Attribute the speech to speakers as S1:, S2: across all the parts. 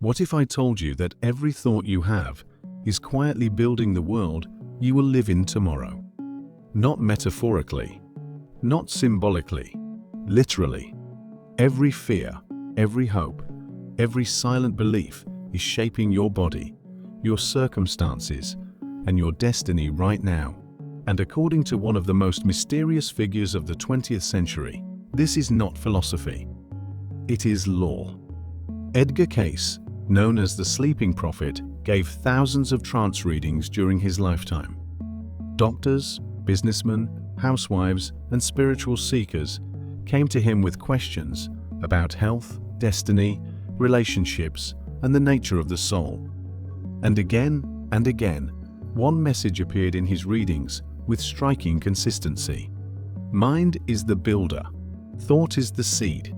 S1: What if I told you that every thought you have is quietly building the world you will live in tomorrow? Not metaphorically, not symbolically, literally. Every fear, every hope, every silent belief is shaping your body, your circumstances, and your destiny right now. And according to one of the most mysterious figures of the 20th century, this is not philosophy. It is law. Edgar Cayce, known as the Sleeping Prophet, gave thousands of trance readings during his lifetime. Doctors, businessmen, housewives, and spiritual seekers came to him with questions about health, destiny, relationships, and the nature of the soul. And again, one message appeared in his readings with striking consistency. Mind is the builder, thought is the seed,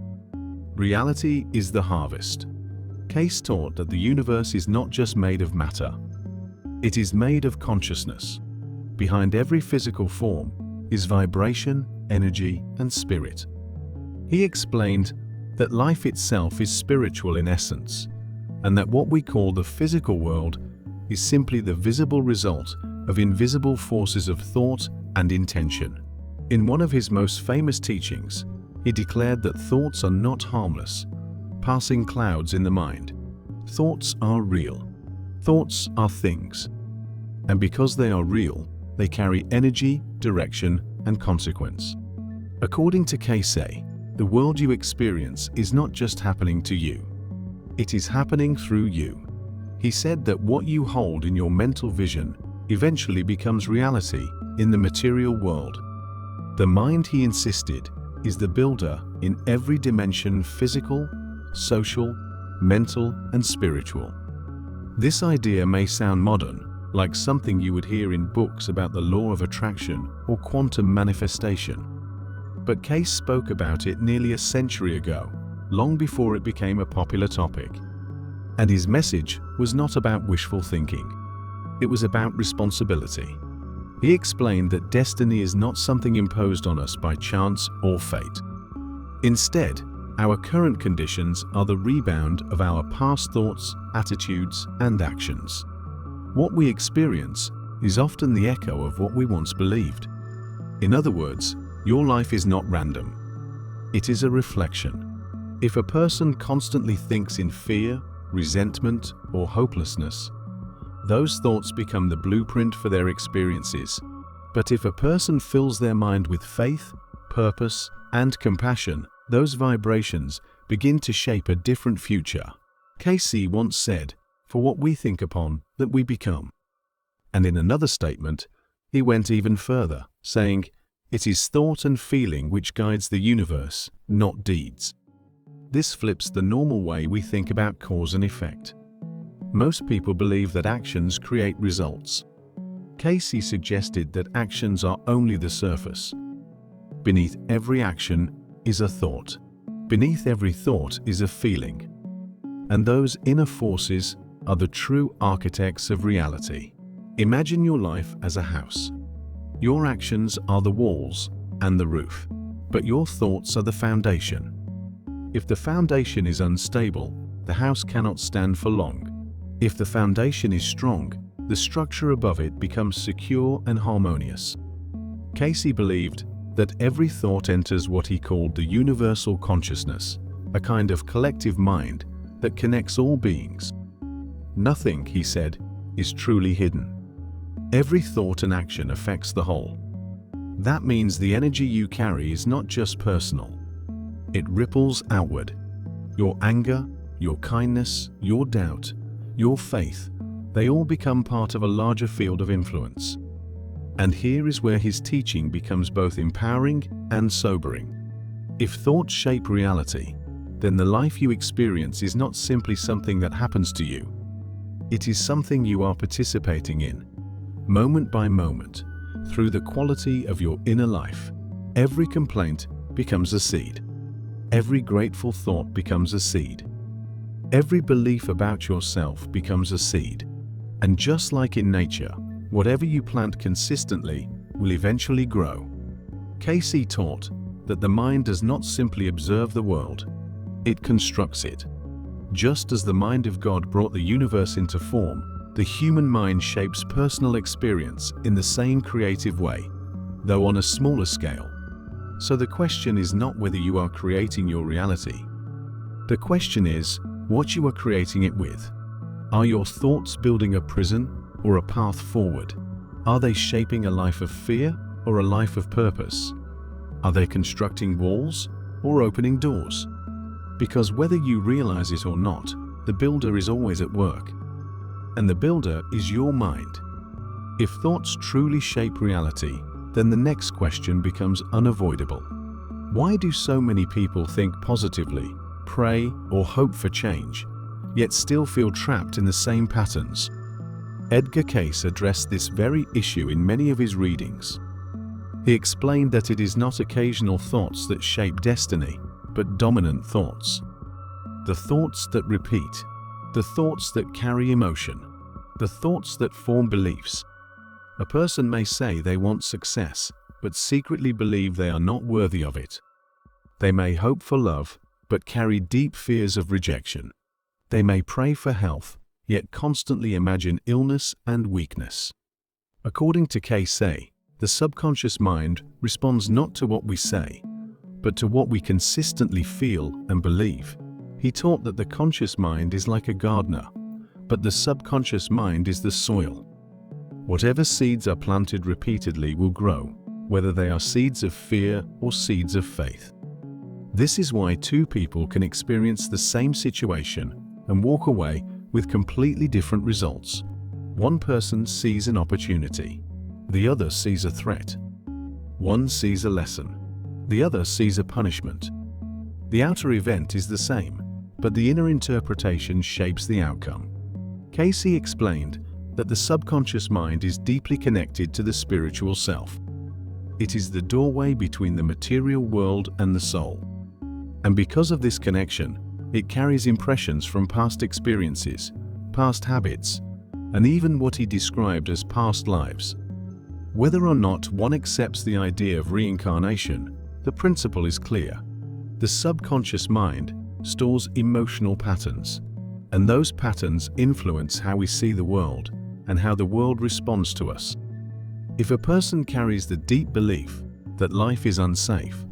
S1: reality is the harvest. Cayce taught that the universe is not just made of matter, it is made of consciousness. Behind every physical form is vibration, energy, and spirit. He explained that life itself is spiritual in essence, and that what we call the physical world is simply the visible result of invisible forces of thought and intention. In one of his most famous teachings, he declared that thoughts are not harmless, passing clouds in the mind. Thoughts are real. Thoughts are things. And because they are real, they carry energy, direction, and consequence. According to Cayce, the world you experience is not just happening to you. It is happening through you. He said that what you hold in your mental vision eventually becomes reality in the material world. The mind, he insisted, is the builder in every dimension: physical, social, mental, and spiritual. This idea may sound modern, like something you would hear in books about the law of attraction or quantum manifestation. But Cayce spoke about it nearly a century ago, long before it became a popular topic. And his message was not about wishful thinking. It was about responsibility. He explained that destiny is not something imposed on us by chance or fate. Instead, our current conditions are the rebound of our past thoughts, attitudes, and actions. What we experience is often the echo of what we once believed. In other words, your life is not random. It is a reflection. If a person constantly thinks in fear, resentment, or hopelessness, those thoughts become the blueprint for their experiences. But if a person fills their mind with faith, purpose, and compassion, those vibrations begin to shape a different future. Cayce once said, "For what we think upon, that we become." And in another statement, he went even further, saying, "It is thought and feeling which guides the universe, not deeds." This flips the normal way we think about cause and effect. Most people believe that actions create results. Cayce suggested that actions are only the surface. Beneath every action is a thought. Beneath every thought is a feeling. And those inner forces are the true architects of reality. Imagine your life as a house. Your actions are the walls and the roof, but your thoughts are the foundation. If the foundation is unstable, the house cannot stand for long. If the foundation is strong, the structure above it becomes secure and harmonious. Cayce believed that every thought enters what he called the universal consciousness, a kind of collective mind that connects all beings. Nothing, he said, is truly hidden. Every thought and action affects the whole. That means the energy you carry is not just personal. It ripples outward. Your anger, your kindness, your doubt, your faith, they all become part of a larger field of influence. And here is where his teaching becomes both empowering and sobering. If thoughts shape reality, then the life you experience is not simply something that happens to you. It is something you are participating in, moment by moment, through the quality of your inner life. Every complaint becomes a seed. Every grateful thought becomes a seed. Every belief about yourself becomes a seed. And just like in nature, whatever you plant consistently will eventually grow. Cayce taught that the mind does not simply observe the world, it constructs it. Just as the mind of God brought the universe into form, the human mind shapes personal experience in the same creative way, though on a smaller scale. So the question is not whether you are creating your reality. The question is what you are creating it with. Are your thoughts building a prison or a path forward? Are they shaping a life of fear or a life of purpose? Are they constructing walls or opening doors? Because whether you realize it or not, the builder is always at work. And the builder is your mind. If thoughts truly shape reality, then the next question becomes unavoidable. Why do so many people think positively, pray, or hope for change, yet still feel trapped in the same patterns? Edgar Cayce addressed this very issue in many of his readings. He explained that it is not occasional thoughts that shape destiny, but dominant thoughts. The thoughts that repeat, the thoughts that carry emotion, the thoughts that form beliefs. A person may say they want success, but secretly believe they are not worthy of it. They may hope for love, but carry deep fears of rejection. They may pray for health, yet constantly imagine illness and weakness. According to Cayce, the subconscious mind responds not to what we say, but to what we consistently feel and believe. He taught that the conscious mind is like a gardener, but the subconscious mind is the soil. Whatever seeds are planted repeatedly will grow, whether they are seeds of fear or seeds of faith. This is why two people can experience the same situation and walk away with completely different results. One person sees an opportunity. The other sees a threat. One sees a lesson. The other sees a punishment. The outer event is the same, but the inner interpretation shapes the outcome. Cayce explained that the subconscious mind is deeply connected to the spiritual self. It is the doorway between the material world and the soul. And because of this connection, it carries impressions from past experiences, past habits, and even what he described as past lives. Whether or not one accepts the idea of reincarnation, the principle is clear. The subconscious mind stores emotional patterns, and those patterns influence how we see the world and how the world responds to us. If a person carries the deep belief that life is unsafe,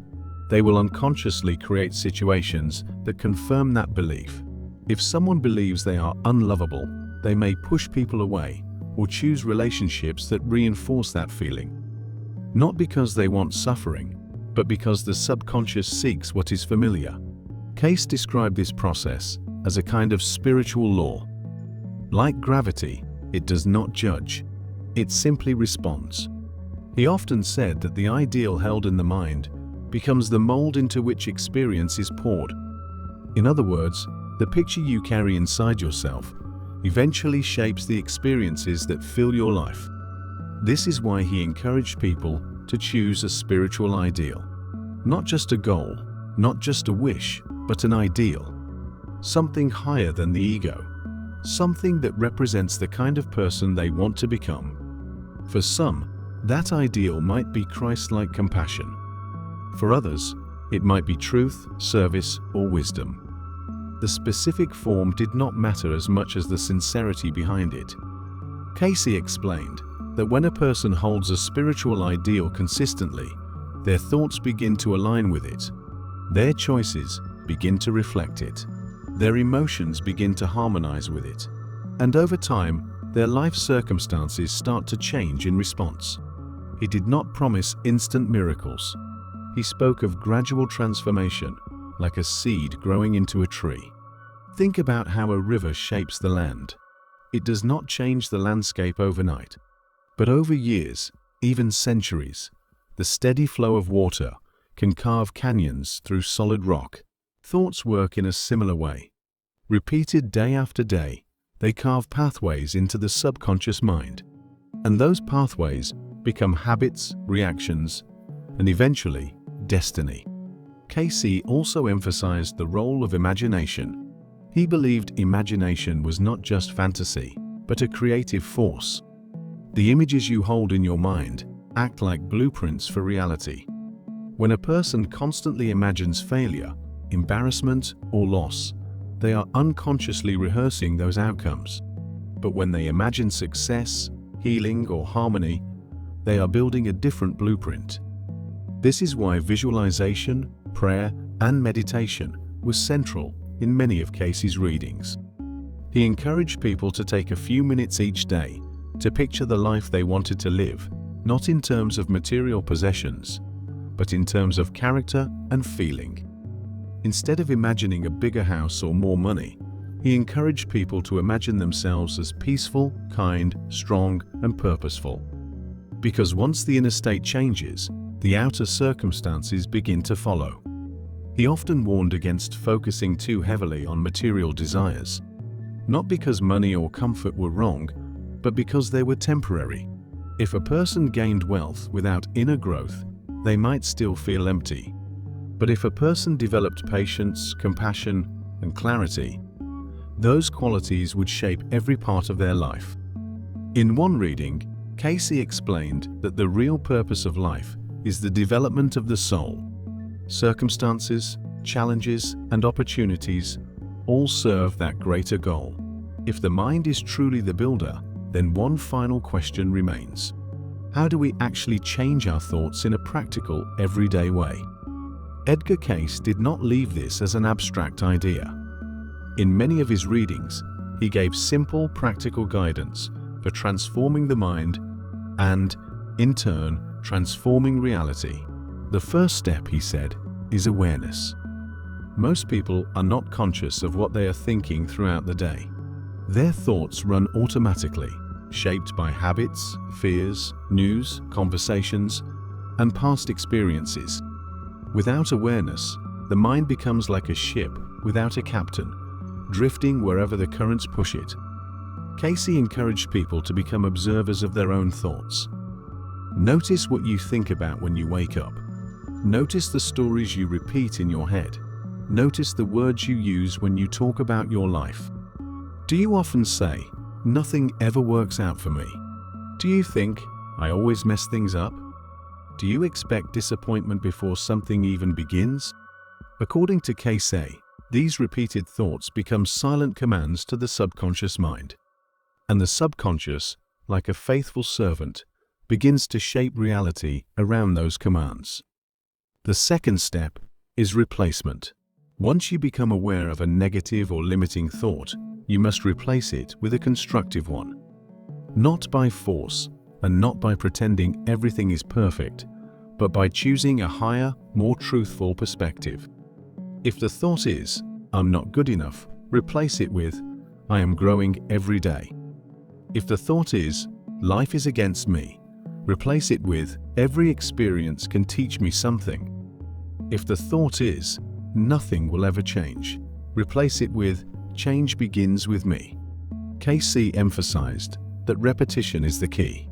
S1: they will unconsciously create situations that confirm that belief. If someone believes they are unlovable, they may push people away or choose relationships that reinforce that feeling. Not because they want suffering, but because the subconscious seeks what is familiar. Cayce described this process as a kind of spiritual law. Like gravity, it does not judge. It simply responds. He often said that the ideal held in the mind becomes the mold into which experience is poured. In other words, the picture you carry inside yourself eventually shapes the experiences that fill your life. This is why he encouraged people to choose a spiritual ideal. Not just a goal, not just a wish, but an ideal. Something higher than the ego. Something that represents the kind of person they want to become. For some, that ideal might be Christ-like compassion. For others, it might be truth, service, or wisdom. The specific form did not matter as much as the sincerity behind it. Cayce explained that when a person holds a spiritual ideal consistently, their thoughts begin to align with it. Their choices begin to reflect it. Their emotions begin to harmonize with it. And over time, their life circumstances start to change in response. He did not promise instant miracles. He spoke of gradual transformation, like a seed growing into a tree. Think about how a river shapes the land. It does not change the landscape overnight. But over years, even centuries, the steady flow of water can carve canyons through solid rock. Thoughts work in a similar way. Repeated day after day, they carve pathways into the subconscious mind. And those pathways become habits, reactions, and eventually, destiny. Cayce also emphasized the role of imagination. He believed imagination was not just fantasy, but a creative force. The images you hold in your mind act like blueprints for reality. When a person constantly imagines failure, embarrassment, or loss, they are unconsciously rehearsing those outcomes. But when they imagine success, healing, or harmony, they are building a different blueprint. This is why visualization, prayer, and meditation was central in many of Cayce's readings. He encouraged people to take a few minutes each day to picture the life they wanted to live, not in terms of material possessions, but in terms of character and feeling. Instead of imagining a bigger house or more money, he encouraged people to imagine themselves as peaceful, kind, strong, and purposeful. Because once the inner state changes, the outer circumstances begin to follow. He often warned against focusing too heavily on material desires, not because money or comfort were wrong, but because they were temporary. If a person gained wealth without inner growth, they might still feel empty. But if a person developed patience, compassion, and clarity, those qualities would shape every part of their life. In one reading, Cayce explained that the real purpose of life is the development of the soul. Circumstances, challenges, and opportunities all serve that greater goal. If the mind is truly the builder, then one final question remains. How do we actually change our thoughts in a practical, everyday way? Edgar Cayce did not leave this as an abstract idea. In many of his readings, he gave simple, practical guidance for transforming the mind and, in turn, transforming reality. The first step, he said, is awareness. Most people are not conscious of what they are thinking throughout the day. Their thoughts run automatically, shaped by habits, fears, news, conversations, and past experiences. Without awareness, the mind becomes like a ship without a captain, drifting wherever the currents push it. Cayce encouraged people to become observers of their own thoughts. Notice what you think about when you wake up. Notice the stories you repeat in your head. Notice the words you use when you talk about your life. Do you often say, "Nothing ever works out for me"? Do you think, "I always mess things up"? Do you expect disappointment before something even begins? According to Cayce, these repeated thoughts become silent commands to the subconscious mind. And the subconscious, like a faithful servant, begins to shape reality around those commands. The second step is replacement. Once you become aware of a negative or limiting thought, you must replace it with a constructive one. Not by force, and not by pretending everything is perfect, but by choosing a higher, more truthful perspective. If the thought is, "I'm not good enough," replace it with, "I am growing every day." If the thought is, "Life is against me," replace it with, "Every experience can teach me something." If the thought is, "Nothing will ever change," replace it with, "Change begins with me." Cayce emphasized that repetition is the key.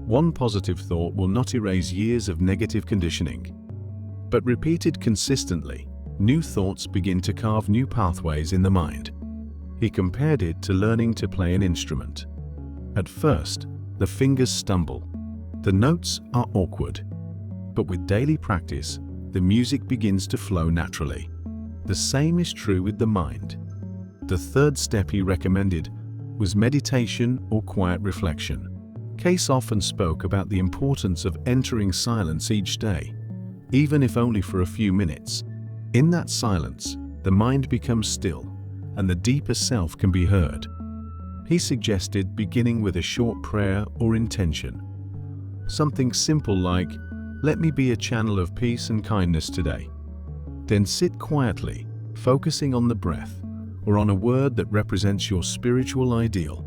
S1: One positive thought will not erase years of negative conditioning. But repeated consistently, new thoughts begin to carve new pathways in the mind. He compared it to learning to play an instrument. At first, the fingers stumble. The notes are awkward. But with daily practice, the music begins to flow naturally. The same is true with the mind. The third step he recommended was meditation or quiet reflection. Cayce often spoke about the importance of entering silence each day, even if only for a few minutes. In that silence, the mind becomes still, and the deeper self can be heard. He suggested beginning with a short prayer or intention. Something simple like, "Let me be a channel of peace and kindness today." Then sit quietly, focusing on the breath, or on a word that represents your spiritual ideal.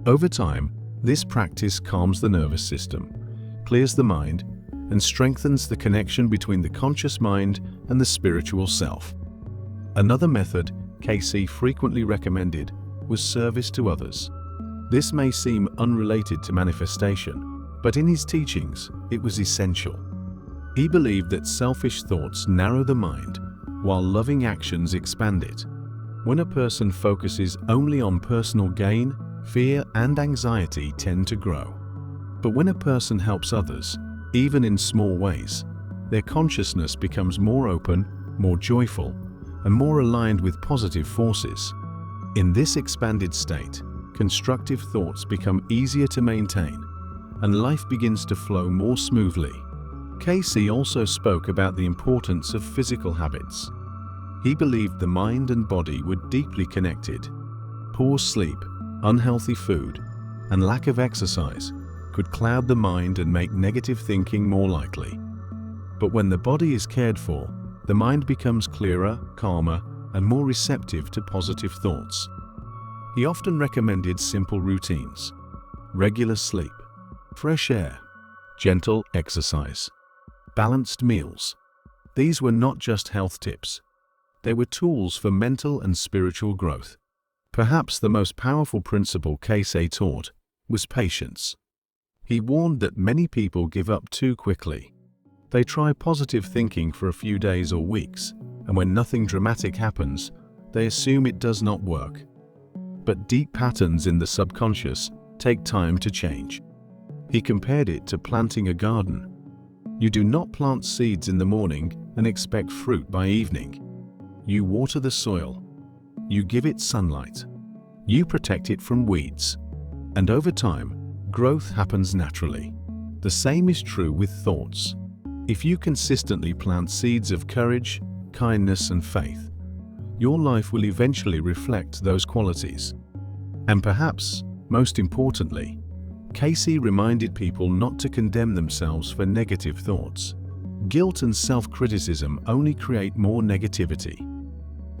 S1: Over time, this practice calms the nervous system, clears the mind, and strengthens the connection between the conscious mind and the spiritual self. Another method Cayce frequently recommended was service to others. This may seem unrelated to manifestation, but in his teachings, it was essential. He believed that selfish thoughts narrow the mind, while loving actions expand it. When a person focuses only on personal gain, fear and anxiety tend to grow. But when a person helps others, even in small ways, their consciousness becomes more open, more joyful, and more aligned with positive forces. In this expanded state, constructive thoughts become easier to maintain, and life begins to flow more smoothly. Cayce also spoke about the importance of physical habits. He believed the mind and body were deeply connected. Poor sleep, unhealthy food, and lack of exercise could cloud the mind and make negative thinking more likely. But when the body is cared for, the mind becomes clearer, calmer, and more receptive to positive thoughts. He often recommended simple routines: regular sleep, fresh air, gentle exercise, balanced meals. These were not just health tips. They were tools for mental and spiritual growth. Perhaps the most powerful principle Cayce taught was patience. He warned that many people give up too quickly. They try positive thinking for a few days or weeks, and when nothing dramatic happens, they assume it does not work. But deep patterns in the subconscious take time to change. He compared it to planting a garden. You do not plant seeds in the morning and expect fruit by evening. You water the soil. You give it sunlight. You protect it from weeds. And over time, growth happens naturally. The same is true with thoughts. If you consistently plant seeds of courage, kindness, and faith, your life will eventually reflect those qualities. And perhaps, most importantly, Cayce reminded people not to condemn themselves for negative thoughts. Guilt and self-criticism only create more negativity.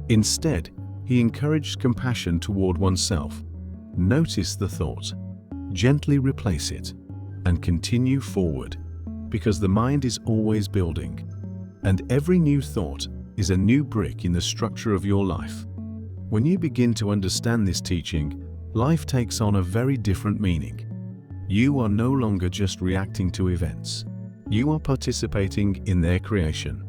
S1: Instead, he encouraged compassion toward oneself. Notice the thought, gently replace it, and continue forward, because the mind is always building, and every new thought is a new brick in the structure of your life. When you begin to understand this teaching, life takes on a very different meaning. You are no longer just reacting to events. You are participating in their creation.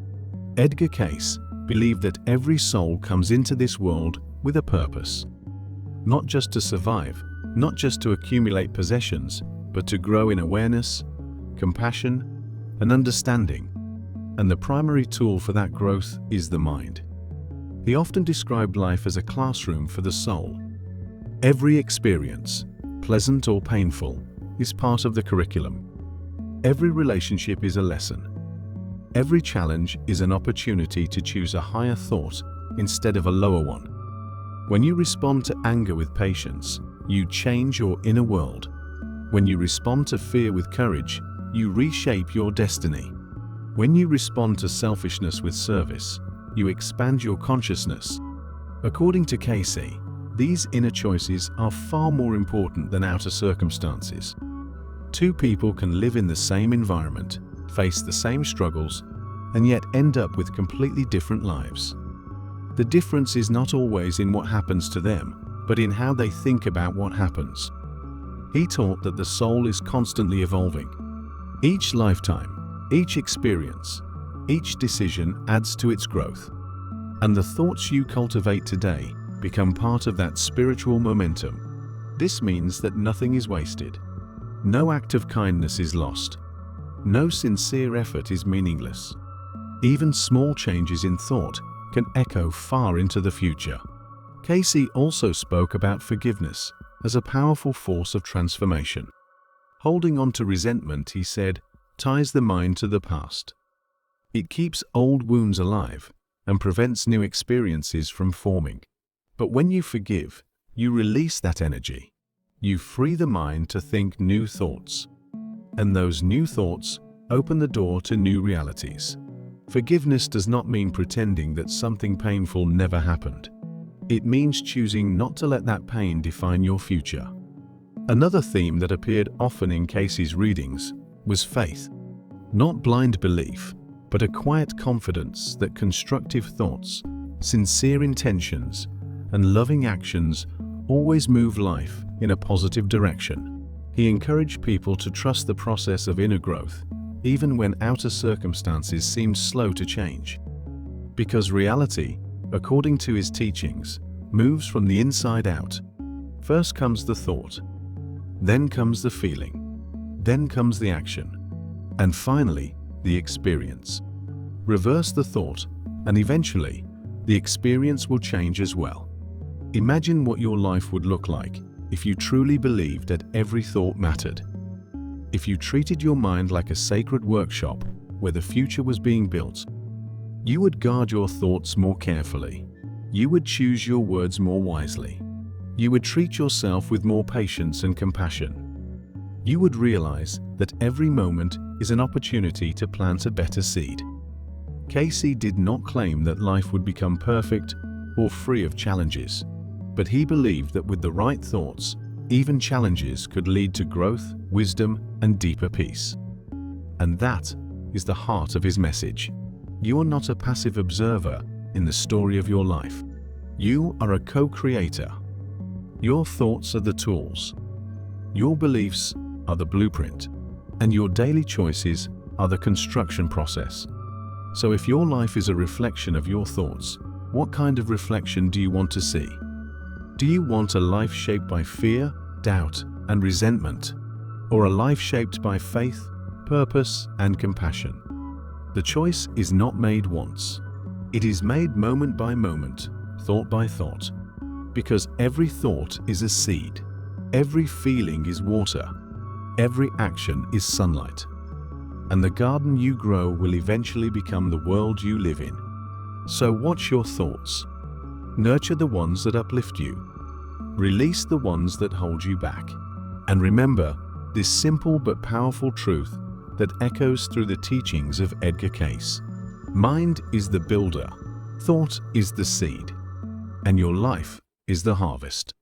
S1: Edgar Cayce believed that every soul comes into this world with a purpose. Not just to survive, not just to accumulate possessions, but to grow in awareness, compassion, and understanding. And the primary tool for that growth is the mind. He often described life as a classroom for the soul. Every experience, pleasant or painful, is part of the curriculum. Every relationship is a lesson. Every challenge is an opportunity to choose a higher thought instead of a lower one. When you respond to anger with patience, you change your inner world. When you respond to fear with courage, you reshape your destiny. When you respond to selfishness with service, you expand your consciousness. According to Cayce, these inner choices are far more important than outer circumstances. Two people can live in the same environment, face the same struggles, and yet end up with completely different lives. The difference is not always in what happens to them, but in how they think about what happens. He taught that the soul is constantly evolving. Each lifetime, each experience, each decision adds to its growth. And the thoughts you cultivate today become part of that spiritual momentum. This means that nothing is wasted. No act of kindness is lost. No sincere effort is meaningless. Even small changes in thought can echo far into the future. Cayce also spoke about forgiveness as a powerful force of transformation. Holding on to resentment, he said, ties the mind to the past. It keeps old wounds alive and prevents new experiences from forming. But when you forgive, you release that energy. You free the mind to think new thoughts. And those new thoughts open the door to new realities. Forgiveness does not mean pretending that something painful never happened. It means choosing not to let that pain define your future. Another theme that appeared often in Cayce's readings was faith. Not blind belief, but a quiet confidence that constructive thoughts, sincere intentions, and loving actions always move life in a positive direction. He encouraged people to trust the process of inner growth, even when outer circumstances seemed slow to change. Because reality, according to his teachings, moves from the inside out. First comes the thought, then comes the feeling, then comes the action, and finally, the experience. Reverse the thought, and eventually, the experience will change as well. Imagine what your life would look like if you truly believed that every thought mattered. If you treated your mind like a sacred workshop where the future was being built. You would guard your thoughts more carefully. You would choose your words more wisely. You would treat yourself with more patience and compassion. You would realize that every moment is an opportunity to plant a better seed. Cayce did not claim that life would become perfect or free of challenges, but he believed that with the right thoughts, even challenges could lead to growth, wisdom, and deeper peace. And that is the heart of his message. You are not a passive observer in the story of your life. You are a co-creator. Your thoughts are the tools. Your beliefs are the blueprint. And your daily choices are the construction process. So if your life is a reflection of your thoughts, what kind of reflection do you want to see? Do you want a life shaped by fear, doubt, and resentment? Or a life shaped by faith, purpose, and compassion? The choice is not made once. It is made moment by moment, thought by thought. Because every thought is a seed. Every feeling is water. Every action is sunlight. And the garden you grow will eventually become the world you live in. So watch your thoughts. Nurture the ones that uplift you. Release the ones that hold you back. And remember this simple but powerful truth that echoes through the teachings of Edgar Cayce. Mind is the builder, thought is the seed, and your life is the harvest.